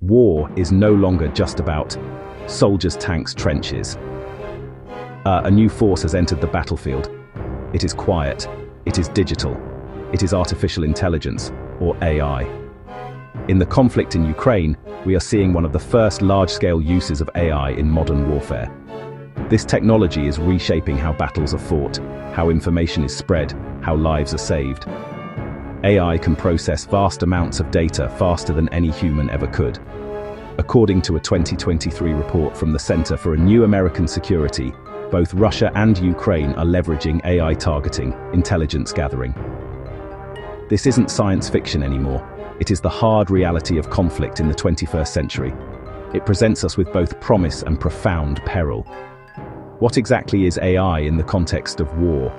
War is no longer just about soldiers, tanks, trenches. A new force has entered the battlefield. It is quiet, it is digital, it is artificial intelligence, or AI. In the conflict in Ukraine, we are seeing one of the first large-scale uses of AI in modern warfare. This technology is reshaping how battles are fought, how information is spread, how lives are saved. AI can process vast amounts of data faster than any human ever could. According to a 2023 report from the Center for a New American Security, both Russia and Ukraine are leveraging AI targeting, intelligence gathering. This isn't science fiction anymore. It is the hard reality of conflict in the 21st century. It presents us with both promise and profound peril. What exactly is AI in the context of war?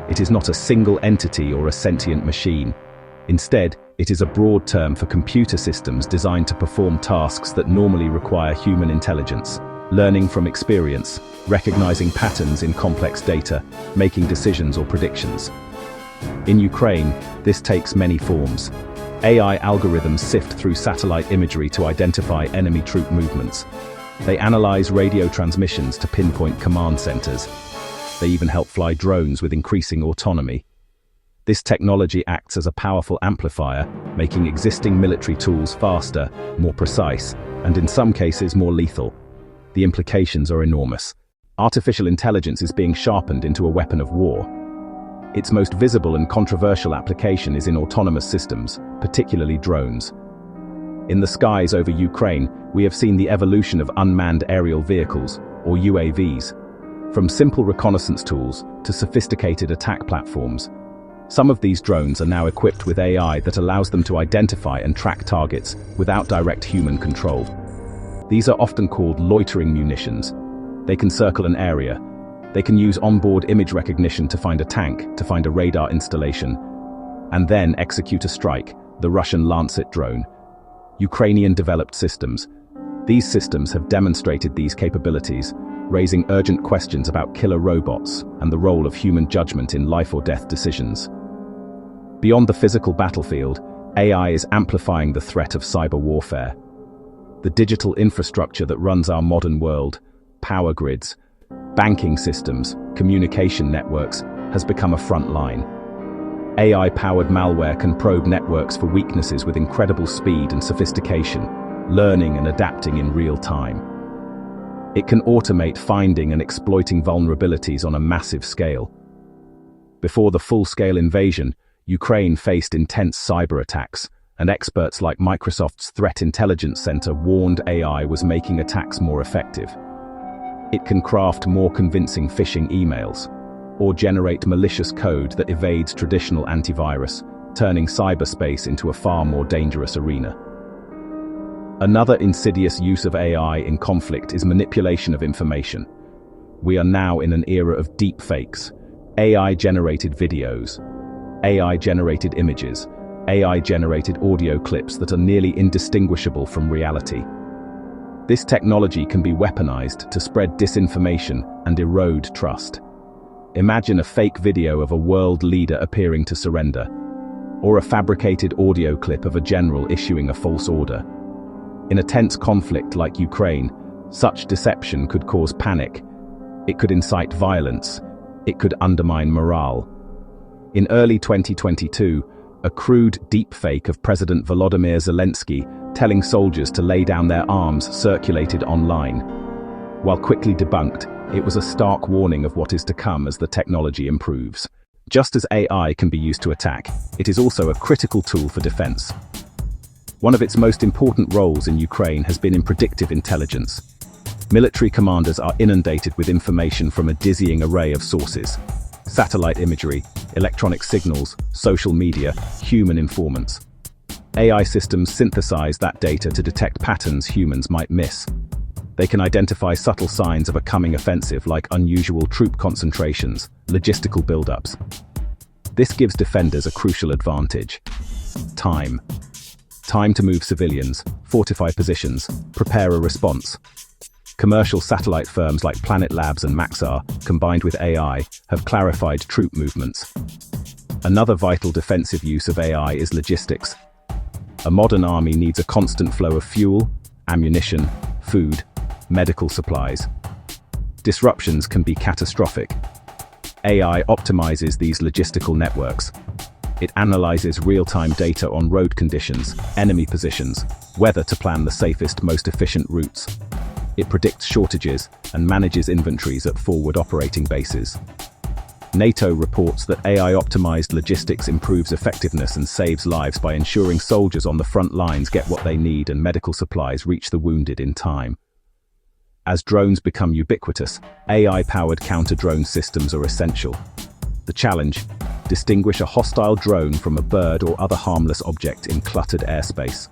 It is not a single entity or a sentient machine. Instead, it is a broad term for computer systems designed to perform tasks that normally require human intelligence, learning from experience, recognizing patterns in complex data, making decisions or predictions. In Ukraine, this takes many forms. AI algorithms sift through satellite imagery to identify enemy troop movements. They analyze radio transmissions to pinpoint command centers. They even help fly drones with increasing autonomy. This technology acts as a powerful amplifier, making existing military tools faster, more precise, and in some cases more lethal. The implications are enormous. Artificial intelligence is being sharpened into a weapon of war. Its most visible and controversial application is in autonomous systems, particularly drones. In the skies over Ukraine, we have seen the evolution of unmanned aerial vehicles, or UAVs. From simple reconnaissance tools to sophisticated attack platforms, some of these drones are now equipped with AI that allows them to identify and track targets without direct human control. These are often called loitering munitions. They can circle an area. They can use onboard image recognition to find a tank, to find a radar installation, and then execute a strike, the Russian Lancet drone. Ukrainian-developed systems. These systems have demonstrated these capabilities, raising urgent questions about killer robots and the role of human judgment in life-or-death decisions. Beyond the physical battlefield, AI is amplifying the threat of cyber warfare. The digital infrastructure that runs our modern world, power grids, banking systems, communication networks, has become a front line. AI-powered malware can probe networks for weaknesses with incredible speed and sophistication, learning and adapting in real time. It can automate finding and exploiting vulnerabilities on a massive scale. Before the full-scale invasion, Ukraine faced intense cyber attacks, and experts like Microsoft's Threat Intelligence Center warned AI was making attacks more effective. It can craft more convincing phishing emails, or generate malicious code that evades traditional antivirus, turning cyberspace into a far more dangerous arena. Another insidious use of AI in conflict is manipulation of information. We are now in an era of deepfakes, AI-generated videos, AI-generated images, AI-generated audio clips that are nearly indistinguishable from reality. This technology can be weaponized to spread disinformation and erode trust. Imagine a fake video of a world leader appearing to surrender, or a fabricated audio clip of a general issuing a false order. In a tense conflict like Ukraine, such deception could cause panic. It could incite violence. It could undermine morale. In early 2022, a crude deepfake of President Volodymyr Zelensky telling soldiers to lay down their arms circulated online. While quickly debunked, it was a stark warning of what is to come as the technology improves. Just as AI can be used to attack, it is also a critical tool for defense. One of its most important roles in Ukraine has been in predictive intelligence. Military commanders are inundated with information from a dizzying array of sources: satellite imagery, electronic signals, social media, human informants. AI systems synthesize that data to detect patterns humans might miss. They can identify subtle signs of a coming offensive like unusual troop concentrations, logistical buildups. This gives defenders a crucial advantage: time. Time to move civilians, fortify positions, prepare a response. Commercial satellite firms like Planet Labs and Maxar, combined with AI, have clarified troop movements. Another vital defensive use of AI is logistics. A modern army needs a constant flow of fuel, ammunition, food, medical supplies. Disruptions can be catastrophic. AI optimizes these logistical networks. It analyzes real-time data on road conditions, enemy positions, weather to plan the safest, most efficient routes. It predicts shortages and manages inventories at forward operating bases. NATO reports that AI-optimized logistics improves effectiveness and saves lives by ensuring soldiers on the front lines get what they need and medical supplies reach the wounded in time. As drones become ubiquitous, AI-powered counter-drone systems are essential. The challenge: distinguish a hostile drone from a bird or other harmless object in cluttered airspace.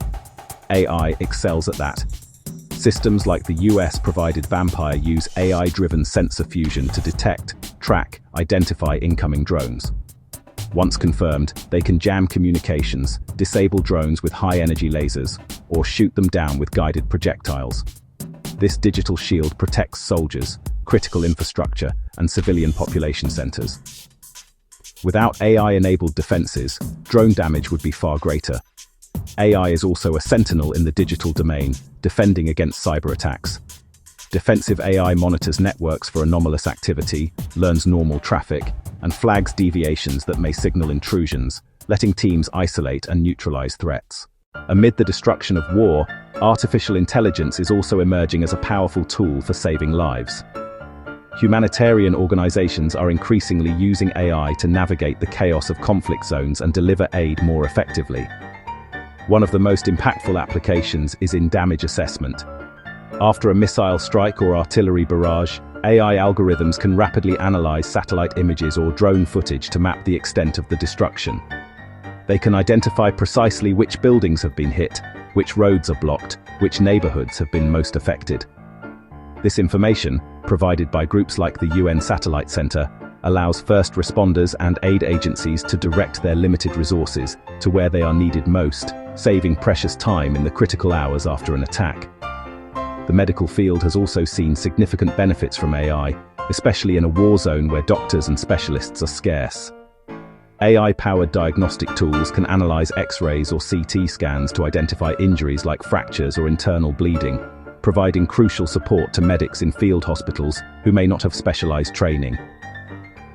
AI excels at that. Systems like the US-provided Vampire use AI-driven sensor fusion to detect, track, identify incoming drones. Once confirmed, they can jam communications, disable drones with high-energy lasers, or shoot them down with guided projectiles. This digital shield protects soldiers, critical infrastructure, and civilian population centers. Without AI-enabled defenses, drone damage would be far greater. AI is also a sentinel in the digital domain, defending against cyber attacks. Defensive AI monitors networks for anomalous activity, learns normal traffic, and flags deviations that may signal intrusions, letting teams isolate and neutralize threats. Amid the destruction of war, artificial intelligence is also emerging as a powerful tool for saving lives. Humanitarian organizations are increasingly using AI to navigate the chaos of conflict zones and deliver aid more effectively. One of the most impactful applications is in damage assessment. After a missile strike or artillery barrage, AI algorithms can rapidly analyze satellite images or drone footage to map the extent of the destruction. They can identify precisely which buildings have been hit, which roads are blocked, which neighborhoods have been most affected. This information, provided by groups like the UN Satellite Center, allows first responders and aid agencies to direct their limited resources to where they are needed most, saving precious time in the critical hours after an attack. The medical field has also seen significant benefits from AI, especially in a war zone where doctors and specialists are scarce. AI-powered diagnostic tools can analyze X-rays or CT scans to identify injuries like fractures or internal bleeding, providing crucial support to medics in field hospitals who may not have specialized training.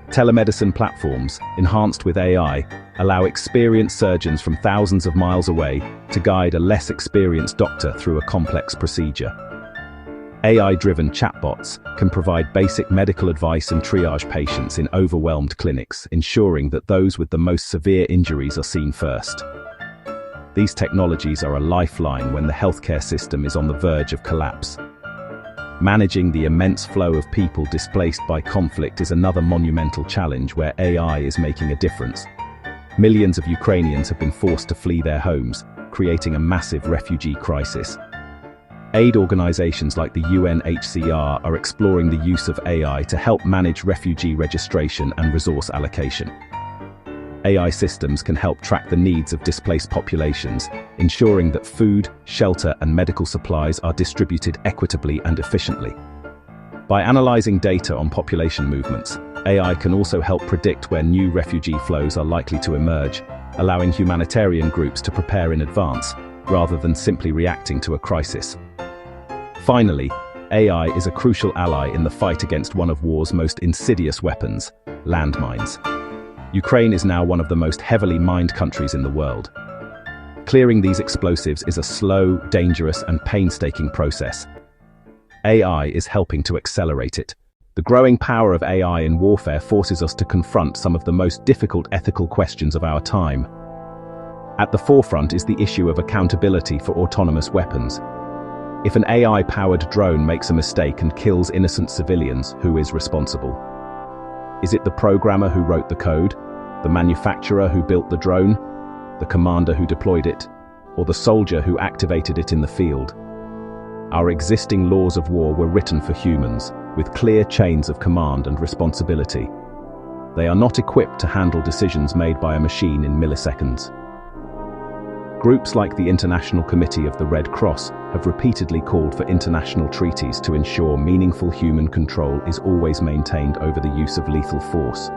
Telemedicine platforms, enhanced with AI, allow experienced surgeons from thousands of miles away to guide a less experienced doctor through a complex procedure. AI-driven chatbots can provide basic medical advice and triage patients in overwhelmed clinics, ensuring that those with the most severe injuries are seen first. These technologies are a lifeline when the healthcare system is on the verge of collapse. Managing the immense flow of people displaced by conflict is another monumental challenge where AI is making a difference. Millions of Ukrainians have been forced to flee their homes, creating a massive refugee crisis. Aid organizations like the UNHCR are exploring the use of AI to help manage refugee registration and resource allocation. AI systems can help track the needs of displaced populations, ensuring that food, shelter, and medical supplies are distributed equitably and efficiently. By analyzing data on population movements, AI can also help predict where new refugee flows are likely to emerge, allowing humanitarian groups to prepare in advance, rather than simply reacting to a crisis. Finally, AI is a crucial ally in the fight against one of war's most insidious weapons, landmines. Ukraine is now one of the most heavily mined countries in the world. Clearing these explosives is a slow, dangerous, and painstaking process. AI is helping to accelerate it. The growing power of AI in warfare forces us to confront some of the most difficult ethical questions of our time. At the forefront is the issue of accountability for autonomous weapons. If an AI-powered drone makes a mistake and kills innocent civilians, who is responsible? Is it the programmer who wrote the code, the manufacturer who built the drone, the commander who deployed it, or the soldier who activated it in the field? Our existing laws of war were written for humans, with clear chains of command and responsibility. They are not equipped to handle decisions made by a machine in milliseconds. Groups like the International Committee of the Red Cross have repeatedly called for international treaties to ensure meaningful human control is always maintained over the use of lethal force.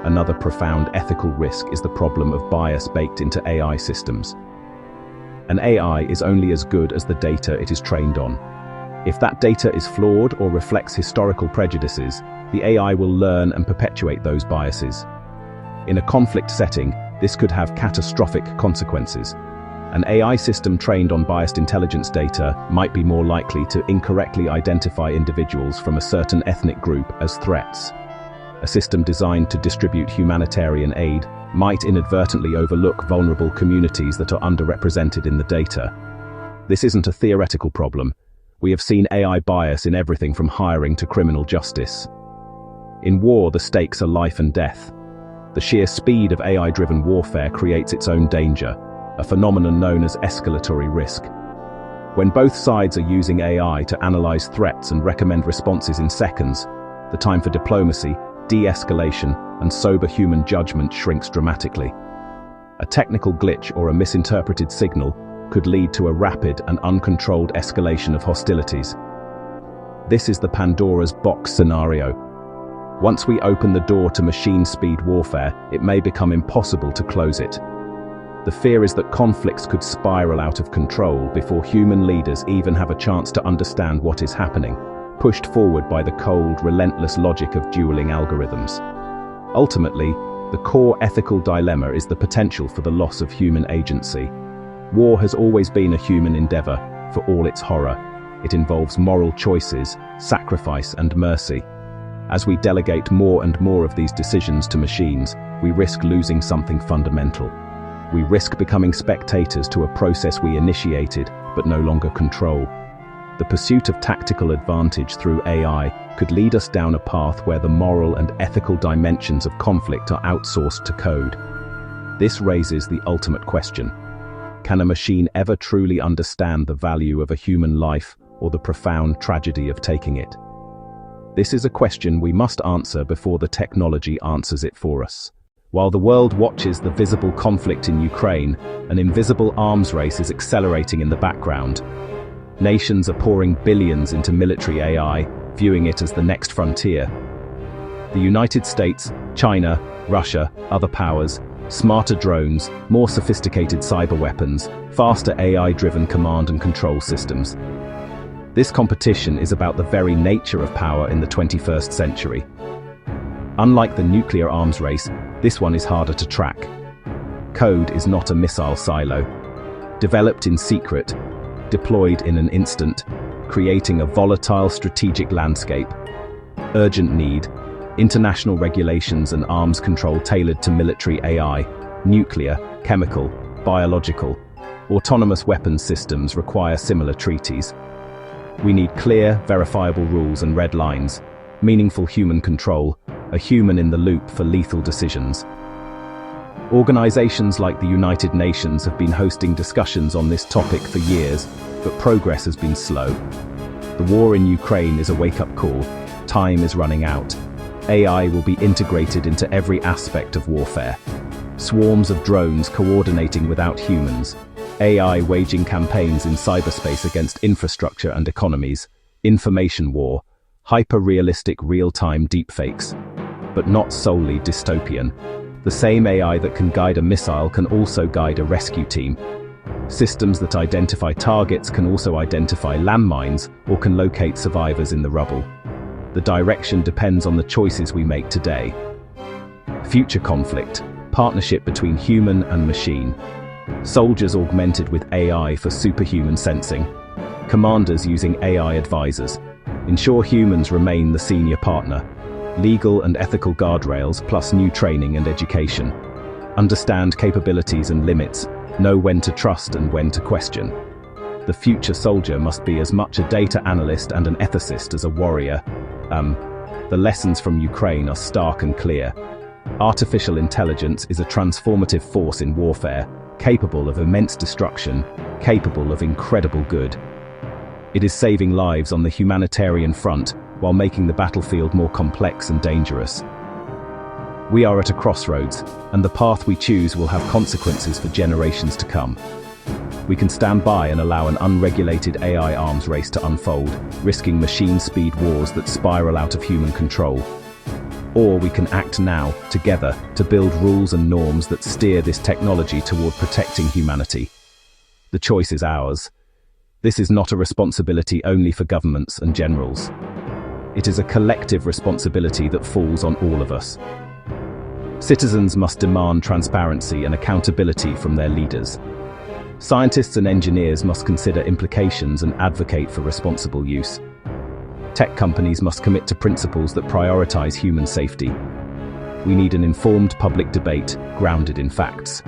Another profound ethical risk is the problem of bias baked into AI systems. An AI is only as good as the data it is trained on. If that data is flawed or reflects historical prejudices, the AI will learn and perpetuate those biases. In a conflict setting, this could have catastrophic consequences. An AI system trained on biased intelligence data might be more likely to incorrectly identify individuals from a certain ethnic group as threats. A system designed to distribute humanitarian aid might inadvertently overlook vulnerable communities that are underrepresented in the data. This isn't a theoretical problem. We have seen AI bias in everything from hiring to criminal justice. In war, the stakes are life and death. The sheer speed of AI-driven warfare creates its own danger, a phenomenon known as escalatory risk. When both sides are using AI to analyze threats and recommend responses in seconds, the time for diplomacy, de-escalation, and sober human judgment shrinks dramatically. A technical glitch or a misinterpreted signal could lead to a rapid and uncontrolled escalation of hostilities. This is the Pandora's box scenario. Once we open the door to machine-speed warfare, it may become impossible to close it. The fear is that conflicts could spiral out of control before human leaders even have a chance to understand what is happening, pushed forward by the cold, relentless logic of dueling algorithms. Ultimately, the core ethical dilemma is the potential for the loss of human agency. War has always been a human endeavor, for all its horror. It involves moral choices, sacrifice, and mercy. As we delegate more and more of these decisions to machines, we risk losing something fundamental. We risk becoming spectators to a process we initiated but no longer control. The pursuit of tactical advantage through AI could lead us down a path where the moral and ethical dimensions of conflict are outsourced to code. This raises the ultimate question. Can a machine ever truly understand the value of a human life or the profound tragedy of taking it? This is a question we must answer before the technology answers it for us. While the world watches the visible conflict in Ukraine, an invisible arms race is accelerating in the background. Nations are pouring billions into military AI, viewing it as the next frontier. The United States, China, Russia, other powers, smarter drones, more sophisticated cyber weapons, faster AI-driven command and control systems. This competition is about the very nature of power in the 21st century. Unlike the nuclear arms race, this one is harder to track. Code is not a missile silo. Developed in secret, deployed in an instant, creating a volatile strategic landscape. Urgent need: international regulations and arms control tailored to military AI, nuclear, chemical, biological. Autonomous weapons systems require similar treaties. We need clear, verifiable rules and red lines, meaningful human control, a human in the loop for lethal decisions. Organizations like the United Nations have been hosting discussions on this topic for years, but progress has been slow. The war in Ukraine is a wake-up call. Time is running out. AI will be integrated into every aspect of warfare. Swarms of drones coordinating without humans. AI waging campaigns in cyberspace against infrastructure and economies. Information war. Hyper-realistic real-time deepfakes. But not solely dystopian. The same AI that can guide a missile can also guide a rescue team. Systems that identify targets can also identify landmines or can locate survivors in the rubble. The direction depends on the choices we make today. Future conflict, partnership between human and machine. Soldiers augmented with AI for superhuman sensing. Commanders using AI advisors. Ensure humans remain the senior partner. Legal and ethical guardrails plus new training and education. Understand capabilities and limits. Know when to trust and when to question. The future soldier must be as much a data analyst and an ethicist as a warrior. The lessons from Ukraine are stark and clear. Artificial intelligence is a transformative force in warfare, capable of immense destruction, capable of incredible good. It is saving lives on the humanitarian front while making the battlefield more complex and dangerous. We are at a crossroads, and the path we choose will have consequences for generations to come. We can stand by and allow an unregulated AI arms race to unfold, risking machine-speed wars that spiral out of human control. Or we can act now, together, to build rules and norms that steer this technology toward protecting humanity. The choice is ours. This is not a responsibility only for governments and generals. It is a collective responsibility that falls on all of us. Citizens must demand transparency and accountability from their leaders. Scientists and engineers must consider implications and advocate for responsible use. Tech companies must commit to principles that prioritize human safety. We need an informed public debate grounded in facts.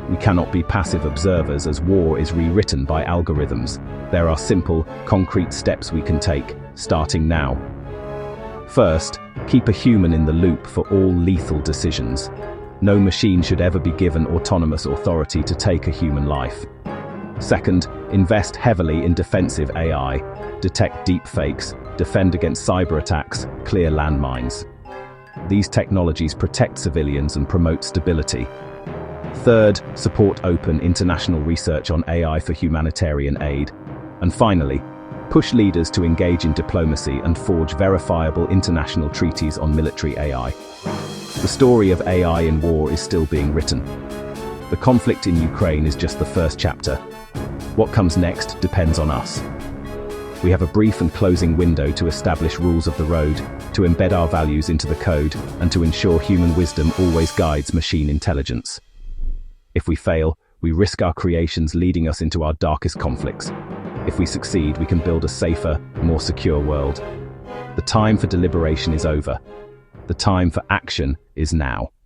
We cannot be passive observers as war is rewritten by algorithms. There are simple, concrete steps we can take, starting now. First, keep a human in the loop for all lethal decisions. No machine should ever be given autonomous authority to take a human life. Second, invest heavily in defensive AI. Detect deepfakes, defend against cyber attacks, clear landmines. These technologies protect civilians and promote stability. Third, support open international research on AI for humanitarian aid. And finally, push leaders to engage in diplomacy and forge verifiable international treaties on military AI. The story of AI in war is still being written. The conflict in Ukraine is just the first chapter. What comes next depends on us. We have a brief and closing window to establish rules of the road, to embed our values into the code, and to ensure human wisdom always guides machine intelligence. If we fail, we risk our creations leading us into our darkest conflicts. If we succeed, we can build a safer, more secure world. The time for deliberation is over. The time for action is now.